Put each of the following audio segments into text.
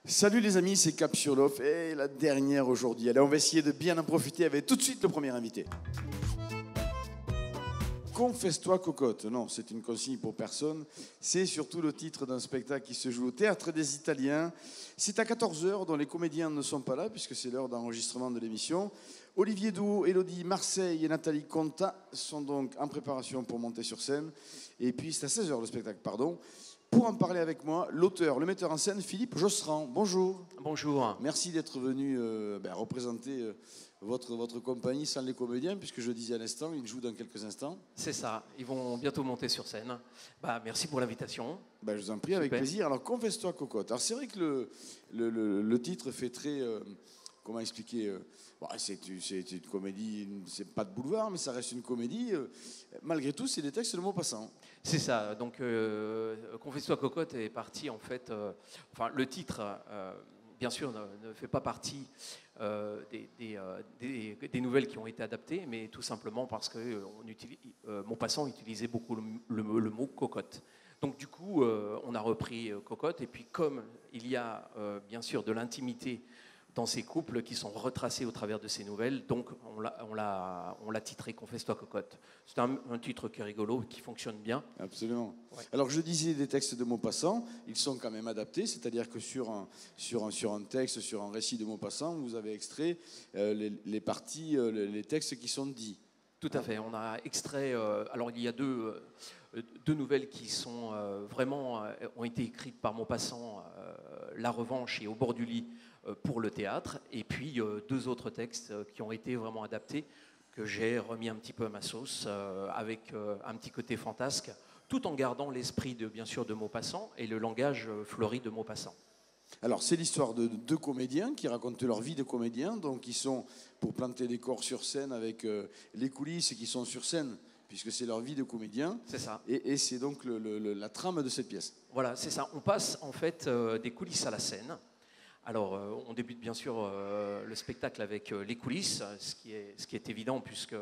Salut les amis, c'est Cap sur l'Off et la dernière aujourd'hui. Allez, on va essayer de bien en profiter avec tout de suite le premier invité. Confesse-toi cocotte. Non, c'est une consigne pour personne. C'est surtout le titre d'un spectacle qui se joue au Théâtre des Italiens. C'est à 14 h, dont les comédiens ne sont pas là puisque c'est l'heure d'enregistrement de l'émission. Olivier Douot, Élodie Marseille et Nathalie Conta sont donc en préparation pour monter sur scène. Et puis c'est à 16 h le spectacle, pardon. Pour en parler avec moi, l'auteur, le metteur en scène, Philippe Josserand. Bonjour. Bonjour. Merci d'être venu représenter votre compagnie sans les comédiens, puisque je disais à l'instant, ils jouent dans quelques instants. C'est ça, ils vont bientôt monter sur scène. Merci pour l'invitation. Je vous en prie, avec plaisir. Alors, confesse-toi cocotte. Alors, c'est vrai que le titre fait très... comment expliquer c'est une comédie, c'est pas de boulevard, mais ça reste une comédie. Malgré tout, c'est des textes de Maupassant. C'est ça. Donc, Confesse-toi cocotte est parti, en fait... le titre, bien sûr, ne fait pas partie des nouvelles qui ont été adaptées, mais tout simplement parce que Maupassant utilisait beaucoup le mot cocotte. Donc, du coup, on a repris cocotte. Et puis, comme il y a, bien sûr, de l'intimité dans ces couples qui sont retracés au travers de ces nouvelles. Donc, on l'a titré « Confesse-toi cocotte ». C'est un titre qui est rigolo, qui fonctionne bien. Absolument. Ouais. Alors, je disais des textes de Maupassant, ils sont quand même adaptés, c'est-à-dire que sur un texte, sur un récit de Maupassant, vous avez extrait les parties, les textes qui sont dits. Tout à fait. On a extrait... alors, il y a deux nouvelles qui sont ont été écrites par Maupassant, La Revanche et Au bord du lit, pour le théâtre, et puis deux autres textes qui ont été vraiment adaptés, que j'ai remis un petit peu à ma sauce, avec un petit côté fantasque, tout en gardant l'esprit, bien sûr, de Maupassant et le langage fleuri de Maupassant. Alors, c'est l'histoire de deux comédiens qui racontent leur vie de comédiens, donc ils sont pour planter des corps sur scène avec les coulisses qui sont sur scène, puisque c'est leur vie de comédien. C'est ça. Et c'est donc la trame de cette pièce. Voilà, c'est ça. On passe en fait des coulisses à la scène. Alors, on débute bien sûr le spectacle avec les coulisses, ce qui est évident puisque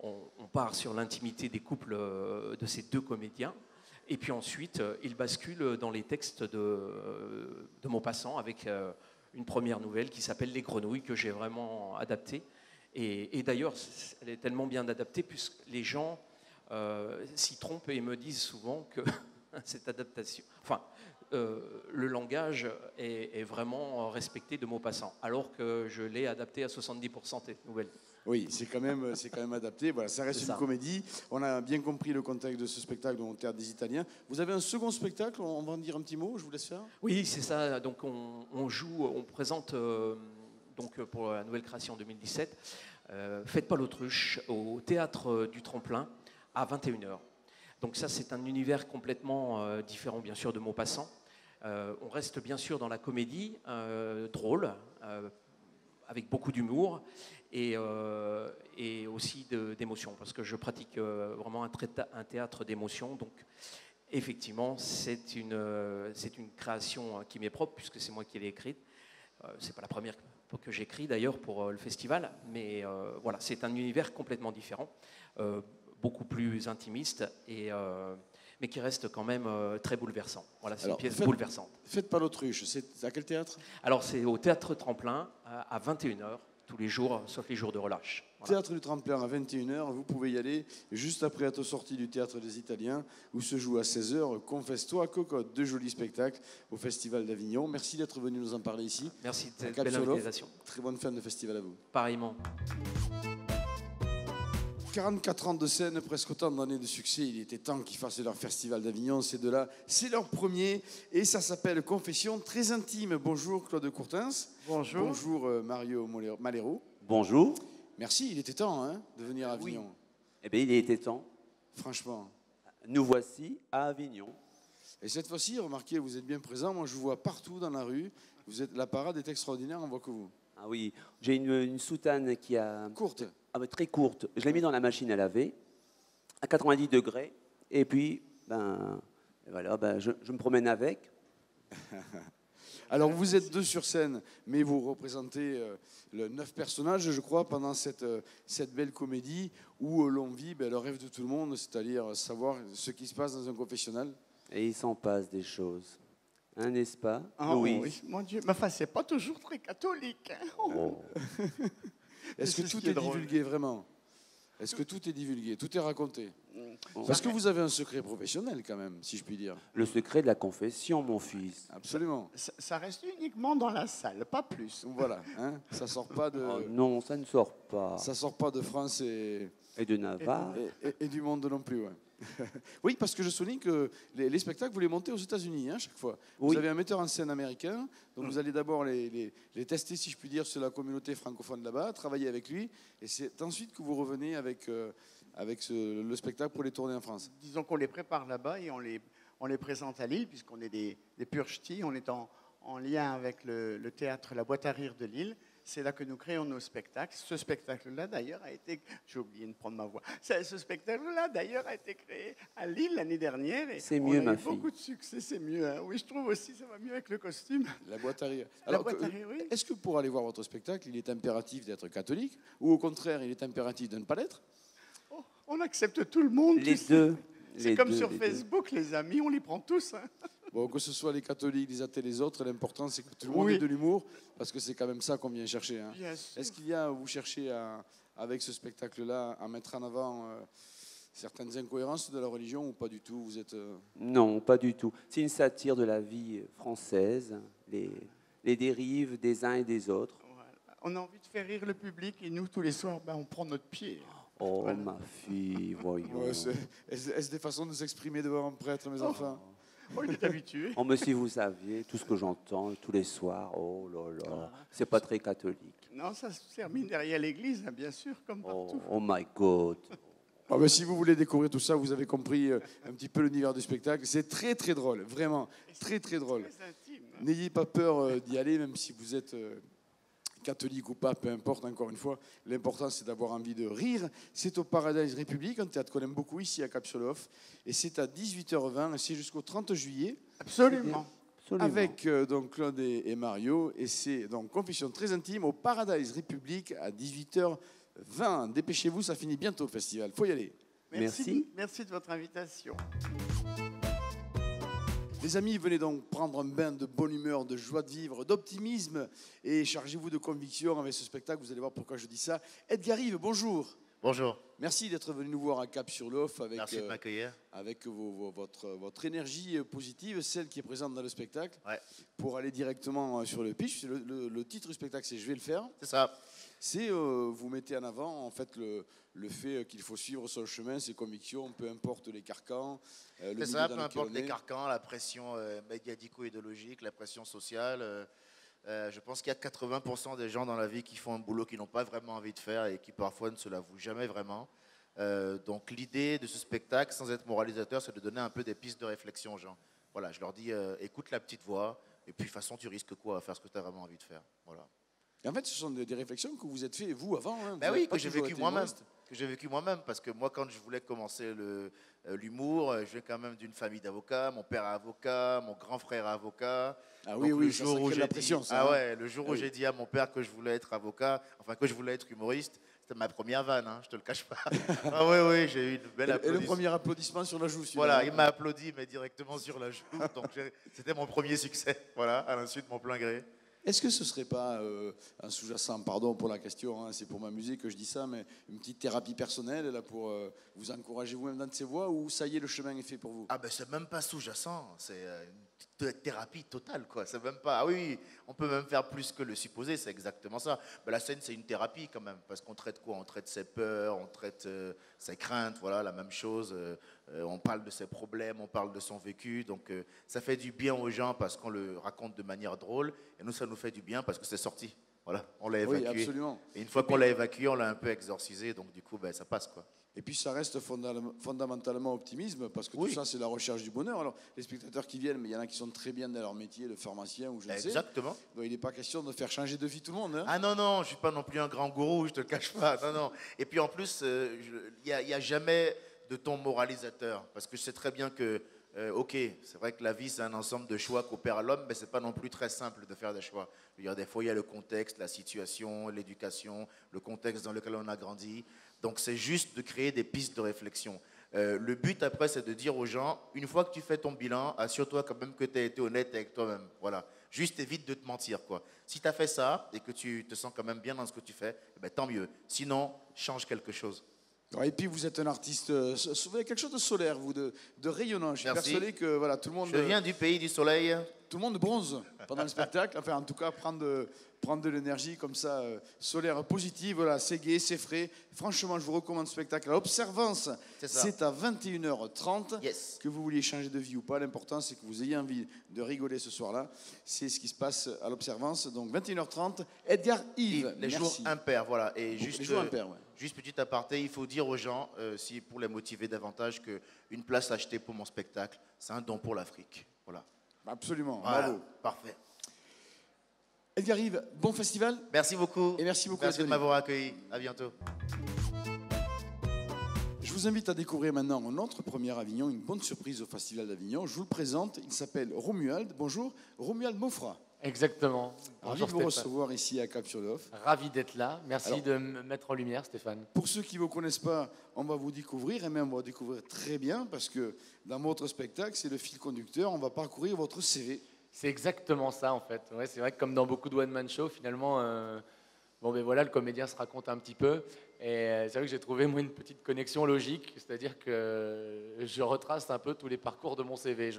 on part sur l'intimité des couples de ces deux comédiens. Et puis ensuite, il bascule dans les textes de Maupassant avec une première nouvelle qui s'appelle Les Grenouilles, que j'ai vraiment adaptée. Et d'ailleurs, elle est tellement bien adaptée puisque les gens s'y trompent et me disent souvent que cette adaptation... le langage est vraiment respecté de Maupassant, alors que je l'ai adapté à 70% cette nouvelle. Oui, c'est quand même adapté. Voilà, ça reste une comédie. On a bien compris le contexte de ce spectacle au Théâtre des Italiens. Vous avez un second spectacle, on va en dire un petit mot, je vous laisse faire. Oui, c'est ça. Donc on présente pour la nouvelle création 2017, Faites pas l'autruche au Théâtre du Tremplin à 21 h. Donc ça, c'est un univers complètement différent, bien sûr, de Maupassant. On reste bien sûr dans la comédie, drôle, avec beaucoup d'humour et aussi d'émotion, parce que je pratique vraiment un théâtre d'émotion. Donc, effectivement, c'est une création qui m'est propre, puisque c'est moi qui l'ai écrite. C'est pas la première que j'écris, d'ailleurs, pour le festival, mais voilà, c'est un univers complètement différent, beaucoup plus intimiste mais qui reste quand même très bouleversant. Voilà, c'est une pièce bouleversante. Faites pas l'autruche, c'est à quel théâtre? Alors, c'est au Théâtre Tremplin, à 21 h, tous les jours, sauf les jours de relâche. Voilà. Théâtre du Tremplin à 21 h, vous pouvez y aller juste après être sorti du Théâtre des Italiens, où se joue à 16 h Confesse-toi cocotte, deux jolis spectacles au Festival d'Avignon. Merci d'être venu nous en parler ici. Merci de cette belle invitation. Très bonne fin de festival à vous. Pareillement. 44 ans de scène, presque autant d'années de succès. Il était temps qu'ils fassent leur festival d'Avignon. C'est leur premier et ça s'appelle Confession très intime. Bonjour Claude Courtens. Bonjour. Bonjour Mario Malero. Bonjour. Merci, il était temps de venir à Avignon. Oui. Eh bien, il était temps. Franchement. Nous voici à Avignon. Et cette fois-ci, remarquez, vous êtes bien présent. Moi, je vous vois partout dans la rue. La parade est extraordinaire, on voit que vous. Ah oui, j'ai une soutane qui a... Courte. Très courte. Je l'ai mis dans la machine à laver, à 90 degrés. Et puis, je me promène avec. Alors, vous êtes deux sur scène, mais vous représentez 9 personnages, je crois, pendant cette belle comédie où l'on vit le rêve de tout le monde, c'est-à-dire savoir ce qui se passe dans un confessionnal. Et il s'en passe des choses. Hein, n'est-ce pas, Oh, Louise? oui, mon Dieu. Mais enfin, c'est pas toujours très catholique. Hein. Oh. Est-ce que C'est ce tout qui est est drôle. divulgué vraiment? Est-ce que tout est divulgué? Tout est raconté? Oh. Parce que vous avez un secret professionnel quand même, si je puis dire. Le secret de la confession, mon fils. Absolument. Ça reste uniquement dans la salle, pas plus. Donc voilà, hein, ça sort pas de, Oh non, ça ne sort pas. ça sort pas de France et Et de Navarre. et du monde non plus. Ouais. Oui, parce que je souligne que les spectacles, vous les montez aux États-Unis hein, chaque fois. Vous Oui. avez un metteur en scène américain, donc vous allez d'abord les tester, si je puis dire, sur la communauté francophone là-bas, travailler avec lui, et c'est ensuite que vous revenez avec, le spectacle pour les tourner en France. Disons qu'on les prépare là-bas et on les présente à Lille, puisqu'on est des purs ch'tis. On est en lien avec le théâtre La Boîte à Rire de Lille. C'est là que nous créons nos spectacles. Ce spectacle-là, d'ailleurs, a été... J'ai oublié de prendre ma voix. Ce spectacle-là, d'ailleurs, a été créé à Lille l'année dernière. Et C'est on mieux, a ma eu fille. beaucoup de succès, c'est mieux. Hein. Oui, je trouve aussi, ça va mieux avec le costume. La boîte à rire. La boîte à rire, oui. Est-ce que pour aller voir votre spectacle, il est impératif d'être catholique, ou au contraire, il est impératif de ne pas l'être? Oh, on accepte tout le monde. Les tu sais. deux. C'est Les comme deux, sur les deux. Facebook, les amis, on les prend tous. Hein. Bon, que ce soit les catholiques, les athées, les autres, l'important c'est que tout le monde Oui. ait de l'humour, parce que c'est quand même ça qu'on vient chercher. Hein. Bien sûr. Est-ce qu'il y a, vous cherchez avec ce spectacle-là à mettre en avant certaines incohérences de la religion ou pas du tout? Vous êtes Non, pas du tout. C'est une satire de la vie française, les dérives des uns et des autres. Voilà. On a envie de faire rire le public et nous, tous les soirs, ben, on prend notre pied. Oh, Voilà. ma fille, voyons. ouais, est-ce des façons de s'exprimer devant un prêtre, mes enfants? Oh, il est habitué. Oh, mais si vous saviez, tout ce que j'entends tous les soirs, oh là là, c'est pas très catholique. Non, ça se termine derrière l'église, hein, bien sûr, comme Oh, partout. oh my God. Ah ben, si vous voulez découvrir tout ça, vous avez compris un petit peu l'univers du spectacle. C'est très très drôle, vraiment très très drôle. Très intime. Hein. N'ayez pas peur d'y aller, même si vous êtes catholique ou pas, peu importe, encore une fois. L'important, c'est d'avoir envie de rire. C'est au Paradise République, un théâtre qu'on aime beaucoup ici à Capsolof. Et c'est à 18h20, et c'est jusqu'au 30 juillet, Absolument. Absolument. avec donc Claude et Mario. Et c'est donc confession très intime au Paradise République à 18h20. Dépêchez-vous, ça finit bientôt le festival. Faut y aller. Merci. Merci de votre invitation. Les amis, venez donc prendre un bain de bonne humeur, de joie de vivre, d'optimisme et chargez-vous de conviction avec ce spectacle. Vous allez voir pourquoi je dis ça. Edgar Yves, bonjour. Bonjour, Merci d'être venu nous voir à Cap-sur-Lof avec, merci de m'accueillir. avec votre énergie positive, celle qui est présente dans le spectacle. Ouais. Pour aller directement sur le pitch, le titre du spectacle, c'est « Je vais le faire ». C'est ça. C'est vous mettez en avant en fait le fait qu'il faut suivre son chemin, ses convictions, peu importe les carcans. Le C'est milieu ça, dans peu lequel importe on les est. carcans, la pression médiatico-idéologique, la pression sociale. Je pense qu'il y a 80% des gens dans la vie qui font un boulot qu'ils n'ont pas vraiment envie de faire et qui parfois ne se l'avouent jamais vraiment. Donc l'idée de ce spectacle, sans être moralisateur, c'est de donner un peu des pistes de réflexion aux gens. Voilà, je leur dis, écoute la petite voix, et puis de toute façon, tu risques quoi à faire ce que tu as vraiment envie de faire. Voilà. Et en fait, ce sont des réflexions que vous êtes fait vous avant. Hein. Ben Vous oui, n'avez pas que j'ai toujours vécu été moi-même. humoriste. Que j'ai vécu moi-même, parce que moi, quand je voulais commencer l'humour, je viens quand même d'une famille d'avocats. Mon père est avocat, mon grand frère est avocat. Ah oui, Donc, oui, le ça jour où crée de la j'ai pression, dit, ça, ah hein. ouais, le jour où Oui. j'ai dit à mon père que je voulais être avocat, enfin que je voulais être humoriste, c'était ma première vanne, hein, je te le cache pas. Ah oui, oui, j'ai eu une belle Et le applaudissement. premier applaudissement sur la joue. celui-là. Voilà, il m'a applaudi, mais directement sur la joue. Donc c'était mon premier succès, voilà, à l'insu de mon plein gré. Est-ce que ce serait pas un sous-jacent, pardon pour la question, hein, c'est pour m'amuser que je dis ça, mais une petite thérapie personnelle là pour vous encourager vous-même dans de ces voies, ou ça y est, le chemin est fait pour vous? Ah ben c'est même pas sous-jacent, c'est une thérapie totale quoi. C'est même pas. Ah oui, oui, on peut même faire plus que le supposé, c'est exactement ça. Ben, la scène c'est une thérapie quand même, parce qu'on traite quoi? On traite ses peurs, on traite ses craintes, voilà la même chose. On parle de ses problèmes, on parle de son vécu, donc ça fait du bien aux gens parce qu'on le raconte de manière drôle, et nous ça nous fait du bien parce que c'est sorti. Voilà, on l'a Oui, évacué. absolument. Et une fois qu'on l'a évacué, on l'a un peu exorcisé, donc du coup ben, ça passe quoi. Et puis ça reste fondamentalement optimisme, parce que Oui. tout ça, c'est la recherche du bonheur. Alors, les spectateurs qui viennent, mais il y en a qui sont très bien dans leur métier, le pharmacien ou je ne sais. Exactement. Donc, il n'est pas question de faire changer de vie tout le monde. Hein. Ah non, non, je ne suis pas non plus un grand gourou, je te le cache pas. Non, non. Et puis en plus, il n'y a jamais de ton moralisateur. Parce que je sais très bien que, ok, c'est vrai que la vie, c'est un ensemble de choix qu'opère l'homme, mais ce n'est pas non plus très simple de faire des choix. Je veux dire, des fois, il y a le contexte, la situation, l'éducation, le contexte dans lequel on a grandi. Donc c'est juste de créer des pistes de réflexion. Le but après, c'est de dire aux gens, une fois que tu fais ton bilan, assure-toi quand même que tu as été honnête avec toi-même. Voilà. Juste évite de te mentir, quoi. Si tu as fait ça et que tu te sens quand même bien dans ce que tu fais, eh ben, tant mieux. Sinon, change quelque chose. Et puis vous êtes un artiste, vous avez quelque chose de solaire, vous, de rayonnant. Je suis Merci. persuadé que voilà, tout le monde. Je viens du pays du soleil. Tout le monde bronze pendant le spectacle. Enfin, en tout cas, prendre de l'énergie comme ça, solaire, positive. Voilà, c'est gai, c'est frais. Franchement, je vous recommande ce spectacle. Observance, c'est à 21h30. Yes. Que vous vouliez changer de vie ou pas, l'important, c'est que vous ayez envie de rigoler ce soir-là. C'est ce qui se passe à l'Observance. Donc, 21h30, Edgar Yves. Les Merci. jours impairs, voilà. Et juste, les jours impairs, ouais. Juste petit aparté, il faut dire aux gens, si pour les motiver davantage, qu'une place achetée pour mon spectacle, c'est un don pour l'Afrique. Voilà. Absolument, Voilà. bravo. Parfait. Edgar Yves, bon festival. Merci beaucoup. Et merci beaucoup Merci de d'être venu. m'avoir accueilli. À bientôt. Je vous invite à découvrir maintenant notre premier Avignon, une bonne surprise au Festival d'Avignon. Je vous le présente, il s'appelle Romuald. Bonjour, Romuald Mofra. Exactement. Ravi Bonjour de vous Stéphane. recevoir ici à Cap-sur-Lof. Ravi d'être là. Merci Alors- de me mettre en lumière, Stéphane. Pour ceux qui ne vous connaissent pas, on va vous découvrir, et même on va découvrir très bien, parce que dans votre spectacle, c'est le fil conducteur, on va parcourir votre CV. C'est exactement ça, en fait. Ouais, c'est vrai que comme dans beaucoup de one-man show, finalement, bon, ben voilà, le comédien se raconte un petit peu. Et c'est vrai que j'ai trouvé, moi, une petite connexion logique. C'est-à-dire que je retrace un peu tous les parcours de mon CV.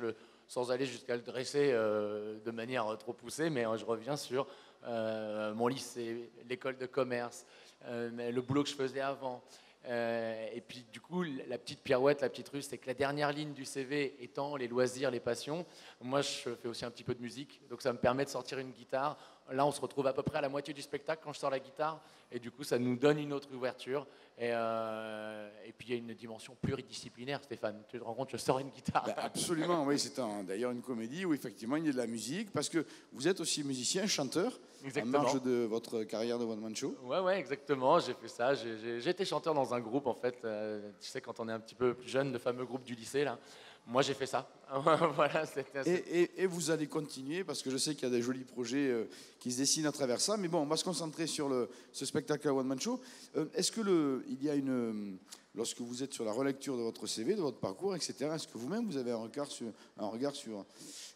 Sans aller jusqu'à le dresser de manière trop poussée, mais je reviens sur mon lycée, l'école de commerce, le boulot que je faisais avant. Et puis du coup, la petite pirouette, la petite ruse, c'est que la dernière ligne du CV étant les loisirs, les passions, moi je fais aussi un petit peu de musique, donc ça me permet de sortir une guitare. Là, on se retrouve à peu près à la moitié du spectacle quand je sors la guitare, et du coup, ça nous donne une autre ouverture. Et puis il y a une dimension pluridisciplinaire, Stéphane. Tu te rends compte, je sors une guitare. Ben, absolument, oui, c'est d'ailleurs une comédie où effectivement il y a de la musique, parce que vous êtes aussi musicien, chanteur, Exactement. en marge de votre carrière de one-man show. Ouais, exactement. J'ai fait ça. J'ai été chanteur dans un groupe, en fait. Tu sais, quand on est un petit peu plus jeune, le fameux groupe du lycée, là. Moi, j'ai fait ça. Voilà, Et vous allez continuer, parce que je sais qu'il y a des jolis projets qui se dessinent à travers ça. Mais bon, on va se concentrer sur ce spectacle à One Man Show. Est-ce que il y a lorsque vous êtes sur la relecture de votre CV, de votre parcours, etc., est-ce que vous-même vous avez un regard sur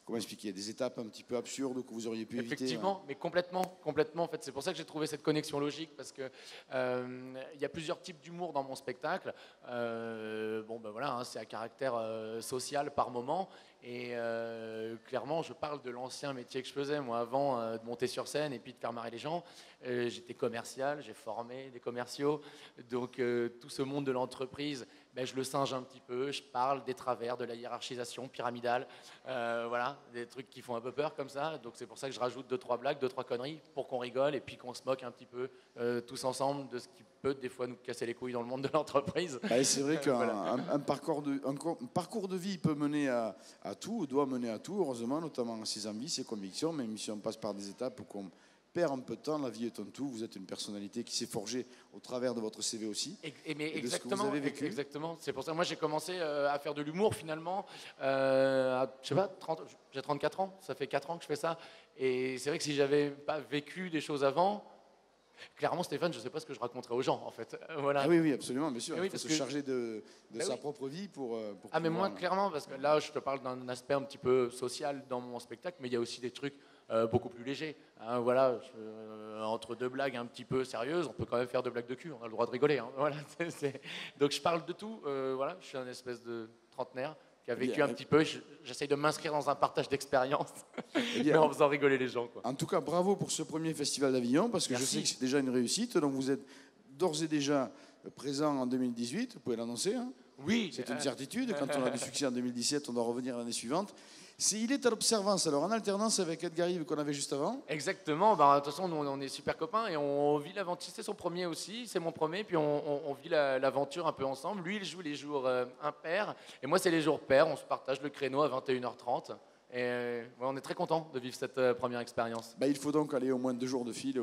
comment expliquer, des étapes un petit peu absurdes que vous auriez pu éviter? Effectivement, mais complètement. En fait, c'est pour ça que j'ai trouvé cette connexion logique, parce que il y a plusieurs types d'humour dans mon spectacle. Bon, ben voilà, hein, c'est à caractère social par moment. Et clairement, je parle de l'ancien métier que je faisais, moi, avant de monter sur scène et puis de faire marrer les gens. J'étais commercial, j'ai formé des commerciaux. Donc, tout ce monde de l'entreprise, ben, je le singe un petit peu. Je parle des travers de la hiérarchisation pyramidale. Voilà, des trucs qui font un peu peur comme ça. Donc, c'est pour ça que je rajoute 2-3 blagues, 2-3 conneries pour qu'on rigole et puis qu'on se moque un petit peu tous ensemble de ce qui peut des fois nous casser les couilles dans le monde de l'entreprise. Et c'est vrai qu'un Voilà. un parcours de vie peut mener à tout, doit mener à tout, heureusement, notamment à ses envies, ses convictions, même si on passe par des étapes où on perd un peu de temps, la vie est un tout. Vous êtes une personnalité qui s'est forgée au travers de votre CV aussi. Mais Et de ce que vous avez vécu. exactement. C'est pour ça que moi j'ai commencé à faire de l'humour finalement. Je sais pas, j'ai 34 ans, ça fait 4 ans que je fais ça. Et c'est vrai que si j'avais pas vécu des choses avant, clairement Stéphane, je sais pas ce que je raconterais aux gens en fait. Voilà. Ah oui, absolument, bien sûr. Oui, Il faut parce se que- charger de Ben sa oui. propre vie pour Ah mais moi pouvoir- clairement, parce que là je te parle d'un aspect un petit peu social dans mon spectacle, mais il y a aussi des trucs beaucoup plus légers. Hein, voilà, entre deux blagues un petit peu sérieuses, on peut quand même faire deux blagues de cul, on a le droit de rigoler. Hein, voilà, Donc je parle de tout, voilà, je suis un espèce de trentenaire qui a vécu Bien. un petit peu, j'essaye de m'inscrire dans un partage d'expérience, Eh mais bien, en faisant rigoler les gens. Quoi. en tout cas, bravo pour ce premier festival d'Avignon, parce que je Merci. sais que c'est déjà une réussite. Donc vous êtes d'ores et déjà présent en 2018, vous pouvez l'annoncer. Hein. Oui, C'est une certitude. Quand on a du succès en 2017, on doit revenir l'année suivante. Il est à l'Observance, alors en alternance avec Edgar Yves qu'on avait juste avant. Exactement, bah, de toute façon nous on est super copains et on vit l'aventure, c'est son premier aussi, c'est mon premier, puis on vit l'aventure un peu ensemble. Lui il joue les jours impairs et moi c'est les jours pairs, on se partage le créneau à 21h30 et ouais, on est très contents de vivre cette première expérience. Il faut donc aller au moins 2 jours de fil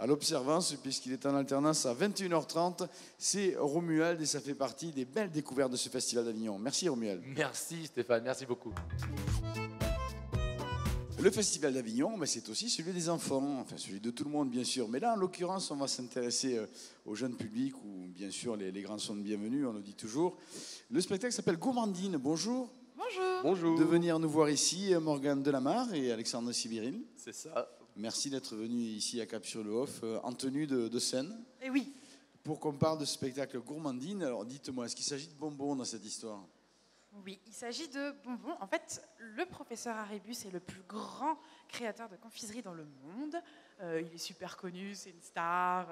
à l'Observance, puisqu'il est en alternance à 21h30. C'est Romuald et ça fait partie des belles découvertes de ce festival d'Avignon. Merci Romuald. Merci Stéphane, merci beaucoup. Le Festival d'Avignon, ben, c'est aussi celui des enfants, enfin celui de tout le monde bien sûr. Mais là, en l'occurrence, on va s'intéresser au jeune public où bien sûr les grands sont bienvenus, on le dit toujours. Le spectacle s'appelle Gourmandine. Bonjour. Bonjour. Bonjour. De venir nous voir ici, Morgane Delamarre et Alexandre Sibiril. C'est ça. Merci d'être venu ici à Cap-sur-le-Off en tenue de scène. Et oui, Pour qu'on parle de ce spectacle Gourmandine, alors dites-moi, est-ce qu'il s'agit de bonbons dans cette histoire? oui, il s'agit de bonbons. En fait, le professeur Haribus est le plus grand créateur de confiserie dans le monde. Il est super connu, c'est une star,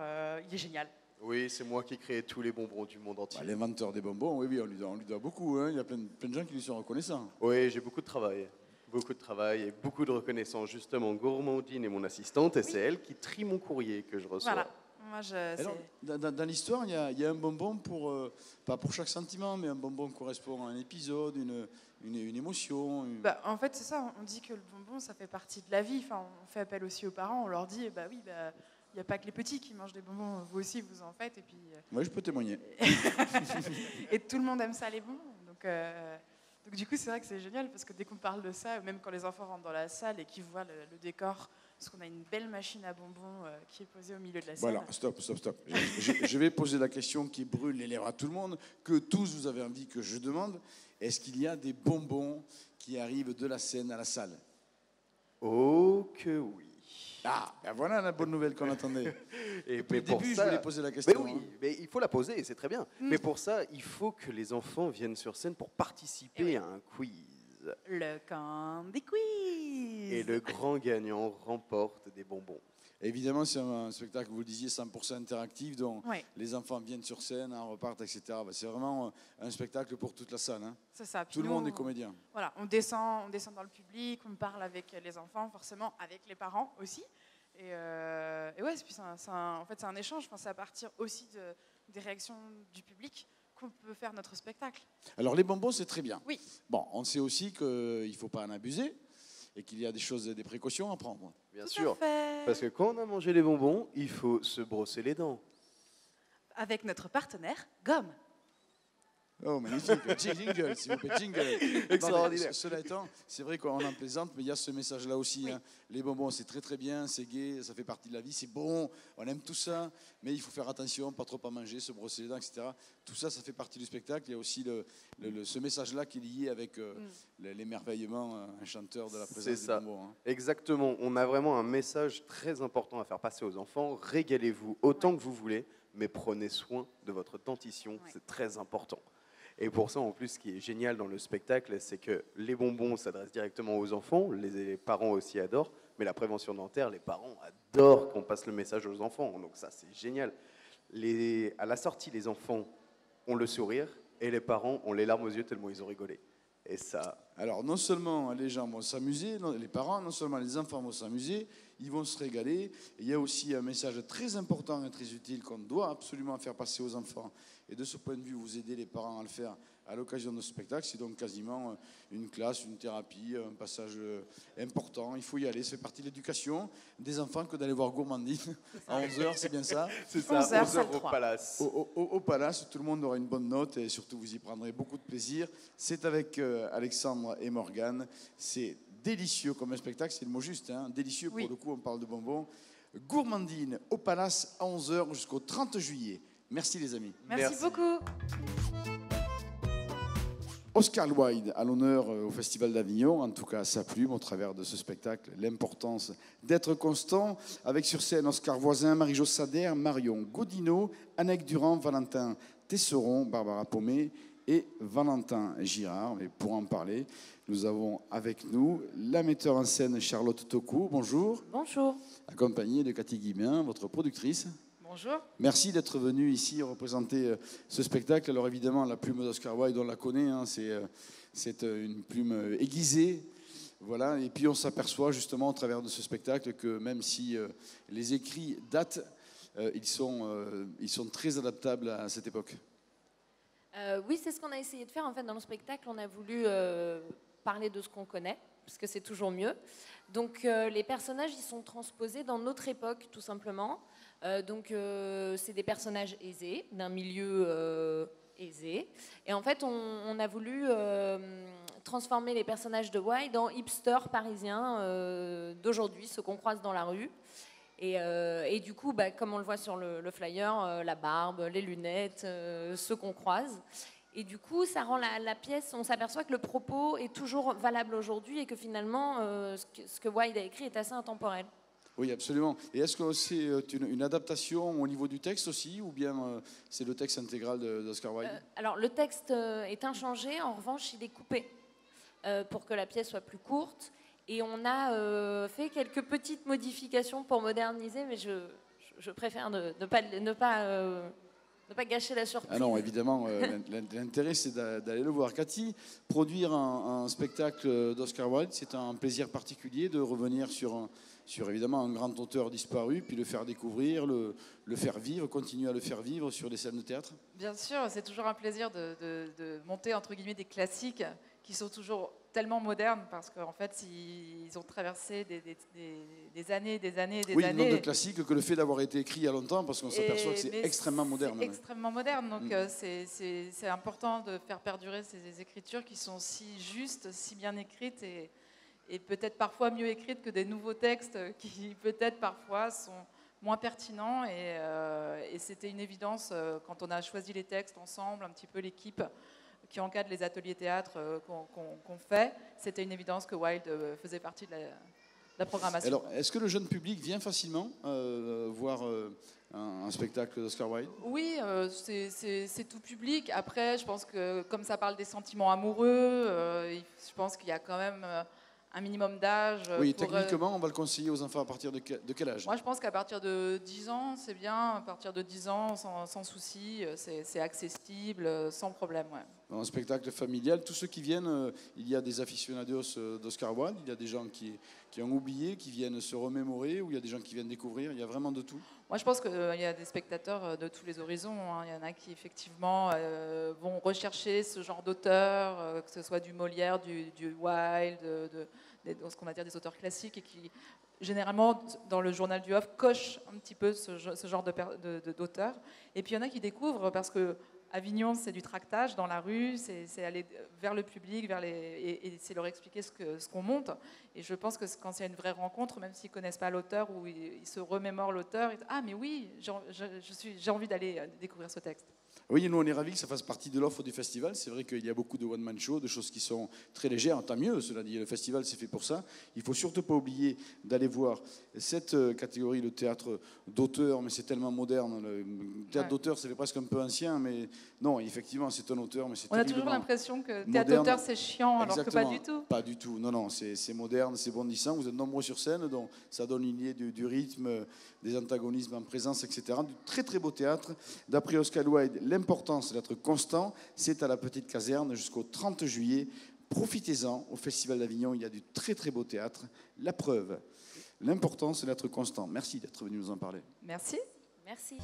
il est génial. Oui, c'est moi qui ai créé tous les bonbons du monde entier. Bah, l'inventeur des bonbons, oui, on lui doit beaucoup. Hein. Il y a plein de gens qui lui sont reconnaissants. Oui, j'ai beaucoup de travail. Beaucoup de travail et beaucoup de reconnaissance. Justement, Gourmandine est mon assistante et c'est elle qui trie mon courrier que je reçois. Voilà. Moi, Alors, dans l'histoire, il y a un bonbon pour, pas pour chaque sentiment, mais un bonbon correspond à un épisode, une émotion. Bah, en fait, c'est ça. On dit que le bonbon, ça fait partie de la vie. Enfin, on fait appel aussi aux parents. On leur dit, bah oui, bah, il n'y a pas que les petits qui mangent des bonbons. Vous aussi, vous en faites. Et puis, Moi, je peux témoigner. et tout le monde aime ça, les bonbons. Donc du coup, c'est vrai que c'est génial parce que dès qu'on parle de ça, même quand les enfants rentrent dans la salle et qu'ils voient le décor, parce qu'on a une belle machine à bonbons qui est posée au milieu de la salle. Voilà, stop. Je vais poser la question qui brûle les lèvres à tout le monde, que tous vous avez envie que je demande. Est-ce qu'il y a des bonbons qui arrivent de la scène à la salle? Oh que oui. Ah, ben voilà la bonne nouvelle qu'on attendait. Et Depuis le pour début, ça- je voulais poser la Mais question. oui, hein. mais il faut la poser, c'est très bien. Mais pour ça, il faut que les enfants viennent sur scène pour participer Eh oui. à un quiz. Le camp des quiz. Et le grand gagnant remporte des bonbons. Évidemment, c'est un spectacle, vous le disiez, 100% interactif, dont Ouais, les enfants viennent sur scène, en repartent, etc. Ben, c'est vraiment un spectacle pour toute la salle. Hein. c'est ça. Puis Tout le nous, monde est comédien. Voilà, on descend dans le public, on parle avec les enfants, forcément, avec les parents aussi. Et ouais, puis en fait, c'est un échange. Enfin, c'est à partir aussi des réactions du public qu'on peut faire notre spectacle. Alors, les bonbons, c'est très bien. Oui. Bon, on sait aussi qu'il ne faut pas en abuser et qu'il y a des précautions à prendre. Bien Tout sûr. à fait. Parce que quand on a mangé les bonbons, il faut se brosser les dents. Avec notre partenaire, Gomme. Oh, magnifique. Jingle, s'il vous plaît, jingle. Extraordinaire. Non, mais cela étant, c'est vrai qu'on en plaisante, mais il y a ce message-là aussi. Oui. Hein. Les bonbons, c'est très très bien, c'est gai, ça fait partie de la vie, c'est bon, on aime tout ça, mais il faut faire attention, pas trop en manger, se brosser les dents, etc. Tout ça, ça fait partie du spectacle. Il y a aussi ce message-là qui est lié avec l'émerveillement enchanteur de la présence C'est des ça. bonbons. Hein. Exactement. On a vraiment un message très important à faire passer aux enfants. Régalez-vous autant que vous voulez, mais prenez soin de votre dentition. Ouais. C'est très important. Et pour ça, en plus, ce qui est génial dans le spectacle, c'est que les bonbons s'adressent directement aux enfants, les parents aussi adorent, mais la prévention dentaire, les parents adorent qu'on passe le message aux enfants. Donc ça, c'est génial. À la sortie, les enfants ont le sourire et les parents ont les larmes aux yeux tellement ils ont rigolé. Et ça, Alors, non seulement les gens vont s'amuser, les parents, non seulement les enfants vont s'amuser, ils vont se régaler. Et il y a aussi un message très important et très utile qu'on doit absolument faire passer aux enfants. Et de ce point de vue, vous aidez les parents à le faire à l'occasion de ce spectacle. C'est donc quasiment une classe, une thérapie, un passage important. Il faut y aller. Ça fait partie de l'éducation des enfants que d'aller voir Gourmandine à 11h, c'est bien ça. c'est ça, 11 heures, 11 heures salle au 3. Palace. Au Palace, tout le monde aura une bonne note et surtout vous y prendrez beaucoup de plaisir. C'est avec Alexandre et Morgane. C'est délicieux comme un spectacle, c'est le mot juste. Hein. Délicieux, Oui. pour le coup, on parle de bonbons. Gourmandine au Palace à 11h jusqu'au 30 juillet. Merci les amis. Merci beaucoup. Oscar Wilde à l'honneur au Festival d'Avignon, en tout cas à sa plume au travers de ce spectacle, l'importance d'être constant, avec sur scène Oscar Voisin, Marie-Jo Sader, Marion Godineau, Annette Durand, Valentin Tesseron, Barbara Paumet et Valentin Girard. Et pour en parler, nous avons avec nous la metteur en scène Charlotte Tocou, bonjour, Bonjour. accompagnée de Cathy Guimin, votre productrice. Bonjour. Merci d'être venu ici représenter ce spectacle. Alors évidemment, la plume d'Oscar Wilde, on la connaît, hein, c'est une plume aiguisée. Voilà. Et puis on s'aperçoit justement au travers de ce spectacle que même si les écrits datent, ils sont très adaptables à cette époque. Oui, c'est ce qu'on a essayé de faire en fait dans le spectacle. On a voulu parler de ce qu'on connaît, parce que c'est toujours mieux. Donc les personnages, ils sont transposés dans notre époque, tout simplement. C'est des personnages aisés, d'un milieu aisée. Et en fait, on a voulu transformer les personnages de Wilde en hipsters parisiens d'aujourd'hui, ceux qu'on croise dans la rue. Et du coup, comme on le voit sur le flyer, la barbe, les lunettes, ceux qu'on croise. Et du coup, ça rend la pièce, on s'aperçoit que le propos est toujours valable aujourd'hui et que finalement, ce que Wilde a écrit est assez intemporel. Oui, absolument. Et est-ce que c'est une adaptation au niveau du texte aussi, ou bien c'est le texte intégral d'Oscar Wilde? Alors, le texte est inchangé, en revanche, il est coupé pour que la pièce soit plus courte. Et on a fait quelques petites modifications pour moderniser, mais je préfère ne pas gâcher la surprise. Ah non, évidemment, l'intérêt c'est d'aller le voir. Cathy, produire un spectacle d'Oscar Wilde, c'est un plaisir particulier de revenir sur évidemment un grand auteur disparu, puis le faire découvrir, le faire vivre, continuer à le faire vivre sur les scènes de théâtre. Bien sûr, c'est toujours un plaisir de monter entre guillemets des classiques qui sont toujours tellement modernes parce qu'en fait ils ont traversé des années, des années. Oui, le nombre de classiques que le fait d'avoir été écrit il y a longtemps parce qu'on s'aperçoit que c'est extrêmement moderne. C'est extrêmement moderne, donc c'est important de faire perdurer ces écritures qui sont si justes, si bien écrites et peut-être parfois mieux écrites que des nouveaux textes qui peut-être parfois sont moins pertinents et c'était une évidence quand on a choisi les textes ensemble, un petit peu l'équipe qui encadre les ateliers théâtre qu'on fait, c'était une évidence que Wilde faisait partie de la programmation. Alors, est-ce que le jeune public vient facilement voir un spectacle d'Oscar Wilde? Oui, c'est tout public. Après, je pense que comme ça parle des sentiments amoureux, je pense qu'il y a quand même un minimum d'âge. Oui, techniquement, on va le conseiller aux enfants à partir de quel âge? Moi, je pense qu'à partir de 10 ans, c'est bien. À partir de 10 ans, sans souci, c'est accessible, sans problème. Ouais. Dans un spectacle familial, tous ceux qui viennent, il y a des aficionados d'Oscar Wilde, il y a des gens qui ont oublié, qui viennent se remémorer, ou il y a des gens qui viennent découvrir, il y a vraiment de tout. Moi, je pense qu'il y a des spectateurs de tous les horizons. Hein. Il y en a qui, effectivement, vont rechercher ce genre d'auteur, que ce soit du Molière, du Wilde, ce qu'on va dire des auteurs classiques, et qui, généralement, dans le journal du Off, cochent un petit peu ce genre d'auteur. Et puis, il y en a qui découvrent parce que Avignon, c'est du tractage dans la rue, c'est aller vers le public, et c'est leur expliquer ce qu'on monte. Et je pense que quand il y a une vraie rencontre, même s'ils ne connaissent pas l'auteur ou ils se remémorent l'auteur, ils disent « Ah, mais oui, j'ai envie d'aller découvrir ce texte ». Oui, nous on est ravis que ça fasse partie de l'offre du festival. C'est vrai qu'il y a beaucoup de one-man show, de choses qui sont très légères. Tant mieux, cela dit, le festival c'est fait pour ça. Il ne faut surtout pas oublier d'aller voir cette catégorie, le théâtre d'auteur, mais c'est tellement moderne. Le théâtre d'auteur, c'est presque un peu ancien, mais non, effectivement, c'est un auteur, mais c'est on a toujours l'impression que théâtre d'auteur c'est chiant, alors que pas du tout. Pas du tout, non, c'est moderne, c'est bondissant. Vous êtes nombreux sur scène, donc ça donne une idée du rythme, des antagonismes en présence, etc. Du très très beau théâtre. D'après Oscar Wilde, l'importance d'être constant, c'est à la Petite Caserne jusqu'au 30 juillet. Profitez-en, au Festival d'Avignon, il y a du très très beau théâtre. La preuve, l'importance d'être constant. Merci d'être venu nous en parler. Merci. Merci.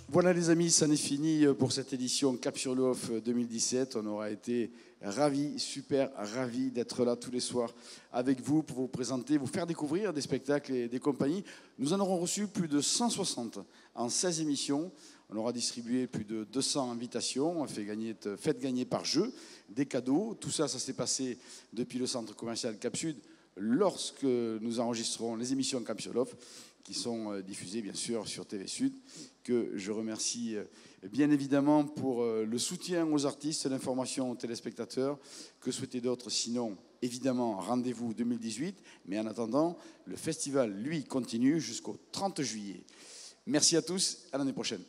Voilà les amis, ça n'est fini pour cette édition Cap sur le Off 2017. On aura été ravis, super ravis d'être là tous les soirs avec vous pour vous présenter, vous faire découvrir des spectacles et des compagnies. Nous en aurons reçu plus de 160 en 16 émissions. On aura distribué plus de 200 invitations, on fait gagner par jeu des cadeaux. Tout ça, ça s'est passé depuis le centre commercial Cap Sud lorsque nous enregistrerons les émissions Cap sur l'Off qui sont diffusées bien sûr sur TV Sud, que je remercie bien évidemment pour le soutien aux artistes, l'information aux téléspectateurs. Que souhaiter d'autre sinon, évidemment, rendez-vous 2018. Mais en attendant, le festival, lui, continue jusqu'au 30 juillet. Merci à tous, à l'année prochaine.